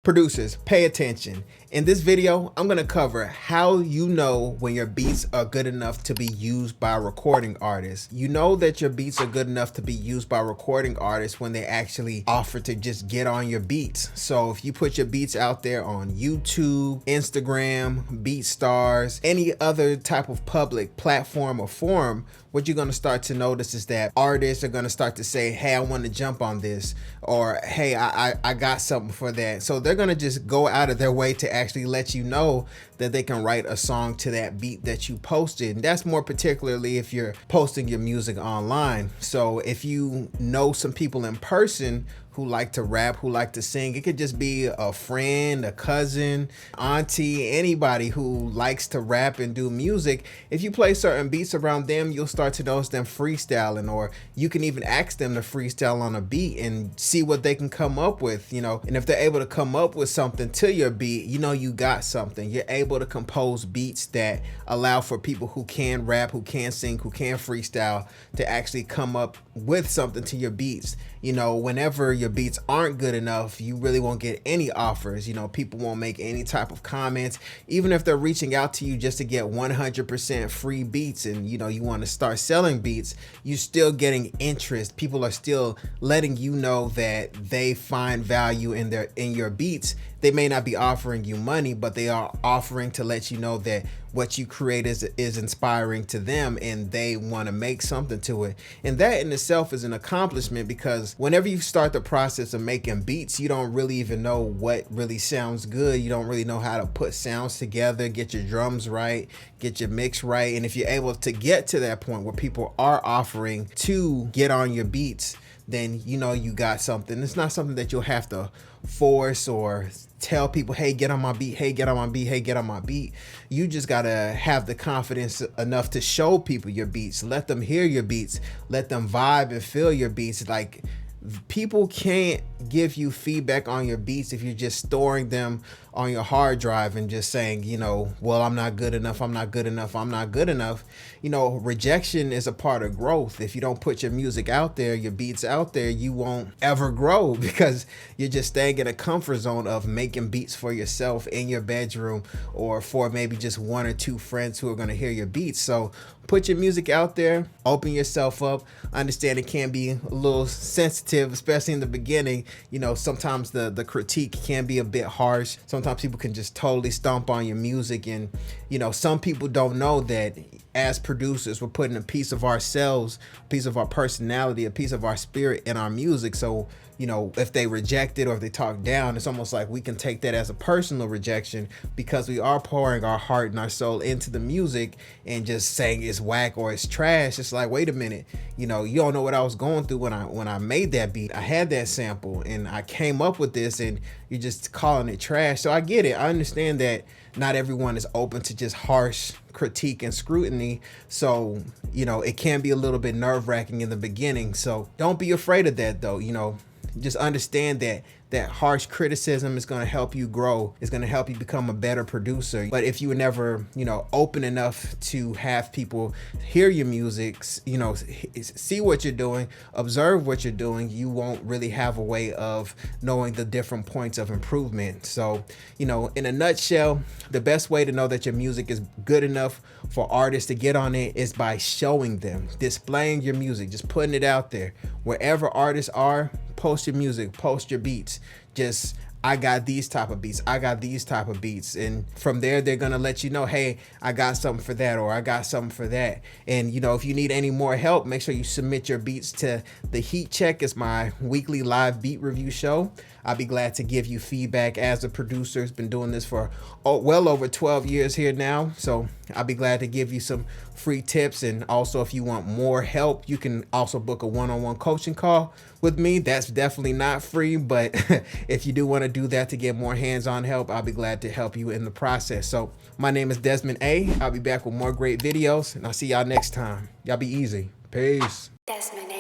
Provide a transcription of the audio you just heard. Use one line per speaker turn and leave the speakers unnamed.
Producers, pay attention. In this video, I'm gonna cover how you know when your beats are good enough to be used by recording artists. You know that your beats are good enough to be used by recording artists when they actually offer to just get on your beats. So if you put your beats out there on YouTube, Instagram, BeatStars, any other type of public platform or forum, what you're gonna start to notice is that artists are gonna start to say, hey, I wanna jump on this, or hey, I got something for that. So they're gonna just go out of their way to actually let you know that they can write a song to that beat that you posted. And that's more particularly if you're posting your music online. So if you know some people in person who like to rap, who like to sing, it could just be a friend, a cousin, auntie, anybody who likes to rap and do music. If you play certain beats around them, you'll start to notice them freestyling, or you can even ask them to freestyle on a beat and see what they can come up with, you know. And if they're able to come up with something to your beat, you know you got something. You're able to compose beats that allow for people who can rap, who can sing, who can freestyle to actually come up with something to your beats. You know, whenever your beats aren't good enough, you really won't get any offers. You know, people won't make any type of comments, even if they're reaching out to you just to get 100% free beats, and you know you want to start selling beats, you're still getting interest. People are still letting you know that they find value in your beats. They may not be offering you money, but they are offering to let you know that what you create is inspiring to them and they want to make something to it. And that in itself is an accomplishment, because whenever you start the process of making beats, you don't really even know what really sounds good. You don't really know how to put sounds together, get your drums right, get your mix right. And if you're able to get to that point where people are offering to get on your beats, then you know you got something. It's not something that you'll have to force or tell people, hey, get on my beat, hey, get on my beat, hey, get on my beat. You just gotta have the confidence enough to show people your beats, let them hear your beats, let them vibe and feel your beats. Like, people can't give you feedback on your beats if you're just storing them on your hard drive and just saying, you know, well, I'm not good enough, I'm not good enough, I'm not good enough. You know, rejection is a part of growth. If you don't put your music out there, your beats out there, you won't ever grow, because you're just staying in a comfort zone of making beats for yourself in your bedroom, or for maybe just one or two friends who are going to hear your beats. So put your music out there, open yourself up. Understand it can be a little sensitive, especially in the beginning. You know, sometimes the critique can be a bit harsh. Sometimes people can just totally stomp on your music. And, you know, some people don't know that as producers, we're putting a piece of ourselves, a piece of our personality, a piece of our spirit in our music. So, you know, if they reject it or if they talk down, it's almost like we can take that as a personal rejection, because we are pouring our heart and our soul into the music, and just saying it's whack or it's trash. It's like, wait a minute, you know, you don't know what I was going through when I made that beat. I had that sample and I came up with this, and you're just calling it trash. So I get it. I understand that not everyone is open to just harsh critique and scrutiny. So, you know, it can be a little bit nerve-wracking in the beginning. So don't be afraid of that, though. You know, just understand that harsh criticism is going to help you grow. It's going to help you become a better producer. But if you were never, you know, open enough to have people hear your music, you know, see what you're doing, observe what you're doing, you won't really have a way of knowing the different points of improvement. So, you know, in a nutshell, the best way to know that your music is good enough for artists to get on it is by showing them, displaying your music, just putting it out there. Wherever artists are, post your music, post your beats. Just, I got these type of beats, I got these type of beats. And from there, they're gonna let you know, hey, I got something for that, or I got something for that. And you know, if you need any more help, make sure you submit your beats to The Heat Check. It's my weekly live beat review show. I'll be glad to give you feedback as a producer. Has been doing this for well over 12 years here now. So I'll be glad to give you some free tips. And also, if you want more help, you can also book a one-on-one coaching call with me. That's definitely not free, but if you do want to do that to get more hands-on help, I'll be glad to help you in the process. So my name is Desmond A. I'll be back with more great videos, and I'll see y'all next time. Y'all be easy. Peace. Desmond A.